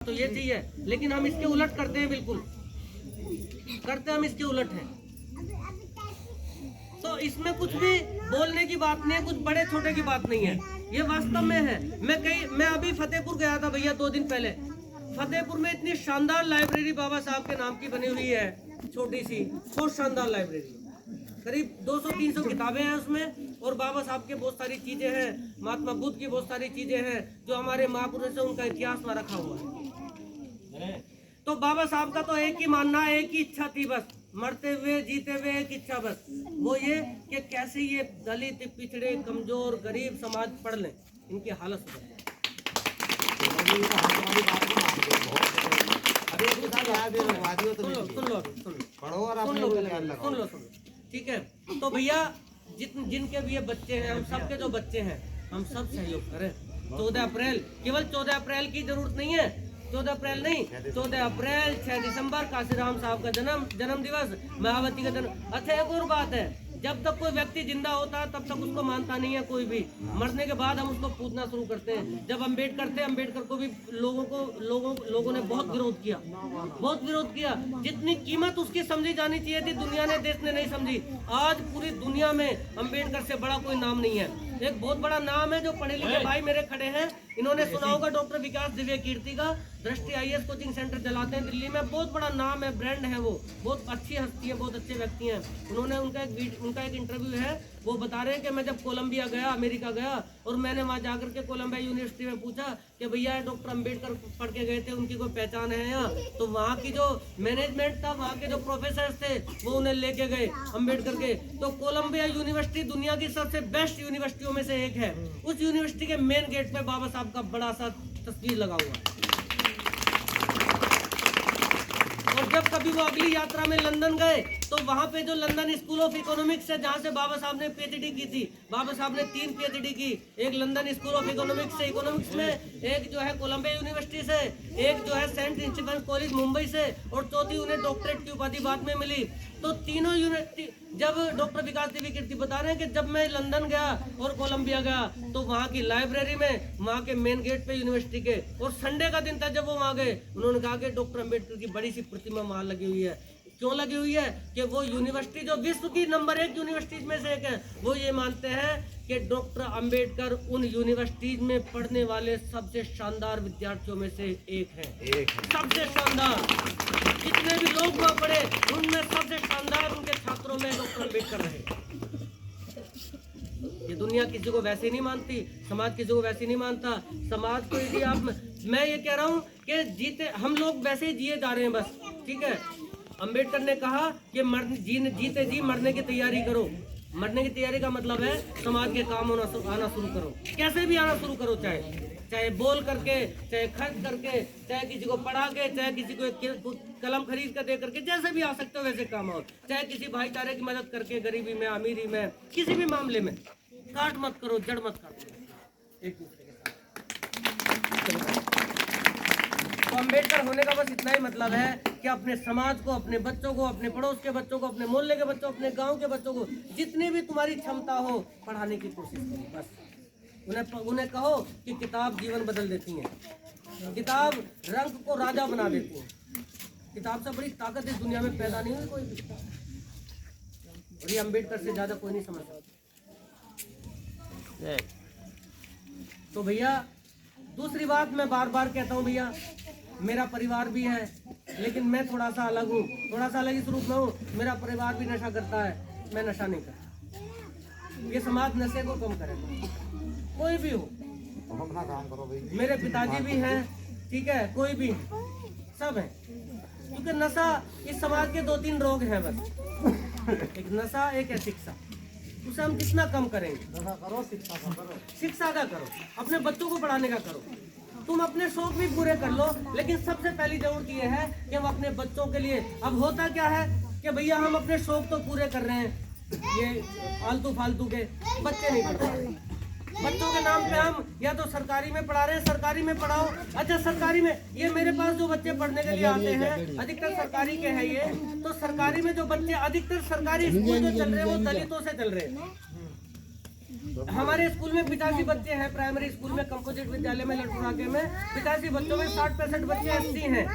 तो ये चाहिए, लेकिन हम इसके उलट करते हैं, बिल्कुल करते हम इसके उलट हैं। तो इसमें कुछ भी बोलने की बात नहीं है, कुछ बड़े छोटे की बात नहीं है, ये वास्तव में है। मैं अभी फतेहपुर गया था भैया 2 दिन पहले। फतेहपुर में इतनी शानदार लाइब्रेरी बाबा साहब के नाम की बनी हुई है, छोटी सी बहुत शानदार लाइब्रेरी, करीब 200-300 किताबें हैं उसमें, और बाबा साहब के बहुत सारी चीजें हैं, महात्मा बुद्ध की बहुत सारी चीजें हैं जो हमारे महापुरुष से उनका इतिहास में रखा हुआ है। तो बाबा साहब का तो एक ही मानना, एक ही इच्छा थी बस, मरते हुए जीते हुए एक इच्छा बस, वो ये कि कैसे ये दलित, पिछड़े, कमजोर, गरीब समाज पढ़ लें, इनकी हालत सुधर। सुन लो, ठीक है। तो भैया जिनके भी ये बच्चे हैं, हम सबके जो बच्चे हैं, हम सब सहयोग करें। 14 अप्रैल, केवल 14 अप्रैल की जरूरत नहीं है, 14 अप्रैल नहीं, 14 अप्रैल 6 दिसंबर काशीराम साहब का जन्म दिवस, महावती का जन्म। अच्छा एक और बात है, जब तक कोई व्यक्ति जिंदा होता है तब तक उसको मानता नहीं है कोई भी, मरने के बाद हम उसको पूछना शुरू करते हैं। जब अम्बेडकर को भी लोगों ने बहुत विरोध किया, जितनी कीमत उसकी समझी जानी चाहिए थी दुनिया ने, देश ने नहीं समझी। आज पूरी दुनिया में अम्बेडकर से बड़ा कोई नाम नहीं है। एक बहुत बड़ा नाम है जो पढ़े लिखे भाई मेरे खड़े हैं, इन्होंने सुना होगा, डॉक्टर विकास दिव्य कीर्ति का दृष्टि IAS कोचिंग सेंटर चलाते हैं दिल्ली में, बहुत बड़ा नाम है, ब्रांड है, वो बहुत अच्छी हस्ती है, बहुत अच्छे व्यक्ति हैं। उन्होंने उनका एक इंटरव्यू है, वो बता रहे हैं कि मैं जब कोलंबिया गया, अमेरिका गया, और मैंने वहाँ जाकर के कोलंबिया यूनिवर्सिटी में पूछा कि भैया डॉक्टर अम्बेडकर पढ़ के गए थे, उनकी कोई पहचान है यहाँ? तो वहाँ की जो मैनेजमेंट था, वहाँ के जो प्रोफेसर थे, वो उन्हें लेके गए अम्बेडकर के। तो कोलंबिया यूनिवर्सिटी दुनिया की सबसे बेस्ट यूनिवर्सिटियों में से एक है। उस यूनिवर्सिटी के मेन गेट पे बाबा साहब का बड़ा सा तस्वीर लगा हुआ है। और जब कभी वो अगली यात्रा में लंदन गए, तो वहां पे जो लंदन स्कूल ऑफ इकोनॉमिक्स है, जहां से बाबा साहब ने PhD की थी, बाबा साहब ने 3 PhD की, एक लंदन स्कूल ऑफ इकोनॉमिक्स से इकोनॉमिक्स में, एक जो है कोलंबिया यूनिवर्सिटी से, एक जो है सेंट स्टीफेंस कॉलेज मुंबई से, और चौथी उन्हें डॉक्टरेट की उपाधि बाद में मिली। तो तीनों यूनिवर्सिटी, जब डॉक्टर विकास दिव्य कीर्ति बता रहे हैं कि जब मैं लंदन गया और कोलंबिया गया, तो वहाँ की लाइब्रेरी में, वहाँ के मेन गेट पे यूनिवर्सिटी के, और संडे का दिन था जब वो वहाँ गए, उन्होंने कहा कि डॉक्टर अम्बेडकर की बड़ी सी प्रतिमा वहाँ लगी हुई है। क्यों लगी हुई है? कि वो यूनिवर्सिटी जो विश्व की नंबर 1 यूनिवर्सिटीज में से एक है, वो ये मानते हैं कि डॉक्टर अंबेडकर उन यूनिवर्सिटीज में पढ़ने वाले सबसे शानदार विद्यार्थियों में से एक है। सबसे शानदार, जितने भी लोग वहाँ पढ़े उनमें सबसे शानदार उनके छात्रों में डॉक्टर अंबेडकर रहे। ये दुनिया किसी को वैसे नहीं मानती, समाज किसी को वैसे नहीं मानता। समाज को यदि आप, मैं ये कह रहा हूँ कि जीते हम लोग वैसे ही जिए जा रहे हैं बस, ठीक है। अंबेडकर ने कहा कि जीते जी मरने की तैयारी करो। मरने की तैयारी का मतलब है समाज के काम आना शुरू करो, कैसे भी आना शुरू करो, चाहे बोल करके, चाहे खर्च करके, चाहे किसी को पढ़ा के, चाहे किसी को कलम खरीद कर दे करके, जैसे भी आ सकते हो वैसे काम आओ। चाहे किसी भाईचारे की मदद करके, गरीबी में, अमीरी में, किसी भी मामले में काट मत करो, जड़ मत काटो एक दूसरे के साथ। तो अम्बेडकर होने का बस इतना ही मतलब है कि अपने समाज को, अपने बच्चों को, अपने पड़ोस के बच्चों को, अपने मोहल्ले के बच्चों, अपने गांव के बच्चों को, जितनी भी तुम्हारी क्षमता हो, पढ़ाने की कोशिश करो। बस उन्हें कहो कि किताब जीवन बदल देती है, किताब रंग को राजा बना देती है। किताब से बड़ी ताकत इस दुनिया में पैदा नहीं हुई कोई भी, और ये अम्बेडकर से ज्यादा कोई नहीं समझ सकता। तो भैया दूसरी बात मैं बार बार कहता हूँ, भैया मेरा परिवार भी है, लेकिन मैं थोड़ा सा अलग हूँ, थोड़ा सा अलग इस रूप में हूँ। मेरा परिवार भी नशा करता है, मैं नशा नहीं करता। ये समाज नशे को कम करेगा, कोई भी हो। अपना काम करो भाई। मेरे पिताजी भी हैं, ठीक है, कोई भी है, सब है। क्योंकि नशा, इस समाज के 2-3 रोग हैं बस, एक नशा, एक है शिक्षा। उसे हम कितना कम करेंगे? नशा करो, शिक्षा का करो। शिक्षा का करो, अपने बच्चों को पढ़ाने का करो। तुम अपने शौक भी पूरे कर लो, लेकिन सबसे पहली जरूरत ये है कि हम अपने बच्चों के लिए, अब होता क्या है कि भैया हम अपने शौक तो पूरे कर रहे हैं, ये फालतू के बच्चे नहीं पढ़ पा रहे। बच्चों के नाम पे हम या तो सरकारी में पढ़ा रहे हैं, सरकारी में पढ़ाओ। अच्छा सरकारी में, ये मेरे पास जो बच्चे पढ़ने के लिए आते हैं अधिकतर सरकारी के हैं ये, तो सरकारी में जो बच्चे, अधिकतर सरकारी स्कूल जो चल रहे हैं वो दलितों से चल रहे हैं। हमारे स्कूल में 85 बच्चे हैं, प्राइमरी स्कूल में, कंपोजिट विद्यालय में लड़पुराके में 85 बच्चों में 60-65 बच्चे एससी हैं,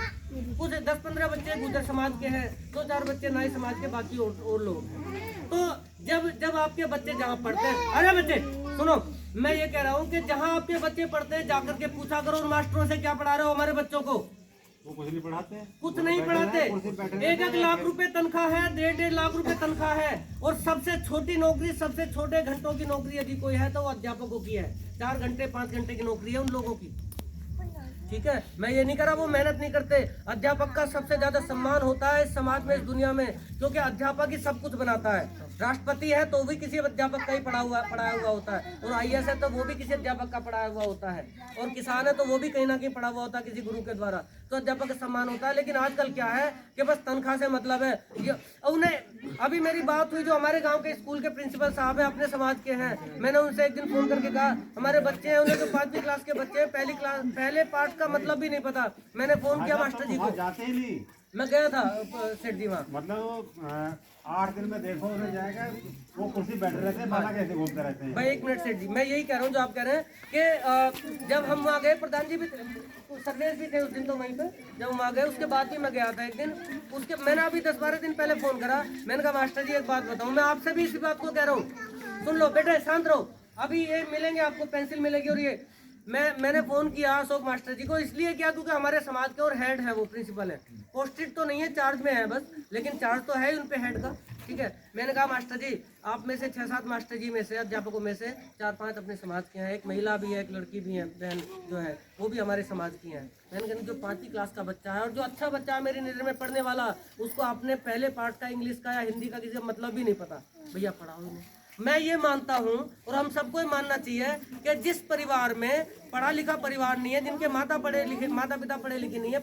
कुछ 10-15 बच्चे गुजर समाज के हैं, 2-4 बच्चे नाई समाज के, बाकी और लोग हैं। तो जब आपके बच्चे जहाँ पढ़ते हैं, अरे बच्चे सुनो, मैं ये कह रहा हूँ कि जहाँ आपके बच्चे पढ़ते हैं जाकर के पूछा करो उन मास्टरों से, क्या पढ़ा रहे हो हमारे बच्चों को। वो कुछ नहीं पढ़ाते, कुछ नहीं पढ़ाते। 1-1 लाख रुपए तनख्वाह है, 1.5 लाख रुपए तनख्वाह है, और सबसे छोटी नौकरी, सबसे छोटे घंटों की नौकरी यदि कोई है तो वो अध्यापकों की है। 4 घंटे 5 घंटे की नौकरी है उन लोगों की। ठीक है, मैं ये नहीं कह रहा वो मेहनत नहीं करते। अध्यापक का सबसे ज्यादा सम्मान होता है इस समाज में, इस दुनिया में, क्योंकि अध्यापक ही सब कुछ बनाता है। राष्ट्रपति है तो भी किसी अध्यापक का ही पढ़ाया हुआ होता है, और IAS है तो वो भी किसी अध्यापक का पढ़ाया हुआ होता है, और किसान है तो वो भी कहीं ना कहीं पढ़ा हुआ होता है किसी गुरु के द्वारा। तो अध्यापक का सम्मान होता है। लेकिन आजकल क्या है कि बस तनख्वाह से मतलब है। उन्हें अभी मेरी बात हुई, जो हमारे गाँव के स्कूल के प्रिंसिपल साहब है, अपने समाज के हैं, मैंने उनसे एक दिन फोन करके कहा, हमारे बच्चे हैं, उन्हें जो 5वीं क्लास के बच्चे हैं, पहले पाठ का मतलब भी नहीं पता। मैंने फोन किया मास्टर जी को, जाते ही नहीं। मैं गया था सेठ जी वहाँ, मतलब 8 दिन में देखो उन्हें जाएगा, वो कुर्सी बैठे रहते हैं, माला कैसे घूमते रहते हैं। भाई 1 मिनट सेठ जी, मैं यही कह रहा हूँ जो आप कह रहे हैं कि जब हम वहाँ गए, प्रधान जी भी सर्वेश भी थे उस दिन, तो वहीं पे जब हम वहाँ गए उसके बाद भी मैं गया था एक दिन। उसके मैंने अभी 10-12 दिन पहले फोन करा, मैंने कहा मास्टर जी एक बात बताऊँ, मैं आपसे भी इसी बात को कह रहा हूँ, सुन लो बेटे, शांत रहो, अभी ये मिलेंगे आपको, पेंसिल मिलेगी। और ये मैंने फोन किया अशोक मास्टर जी को, इसलिए किया क्योंकि हमारे समाज के और हेड है, वो प्रिंसिपल है, पोस्टेड तो नहीं है, चार्ज में है बस, लेकिन चार्ज तो है उन पे हेड का। ठीक है, मैंने कहा मास्टर जी आप में से 6-7 मास्टर जी में से, अध्यापकों में से 4-5 अपने समाज के हैं, एक महिला भी है, एक लड़की भी है, बहन जो है वो भी हमारे समाज की है। मैंने कहा जो 5वीं क्लास का बच्चा है और जो अच्छा बच्चा है मेरी नज़र में पढ़ने वाला, उसको अपने पहले पार्ट का, इंग्लिश का या हिंदी का किसी का मतलब भी नहीं पता, भैया पढ़ाओ इन्हें। मैं ये मानता हूँ, और हम सबको ही मानना चाहिए कि जिस परिवार में पढ़ा लिखा परिवार नहीं है, जिनके माता पिता पढ़े लिखे नहीं है,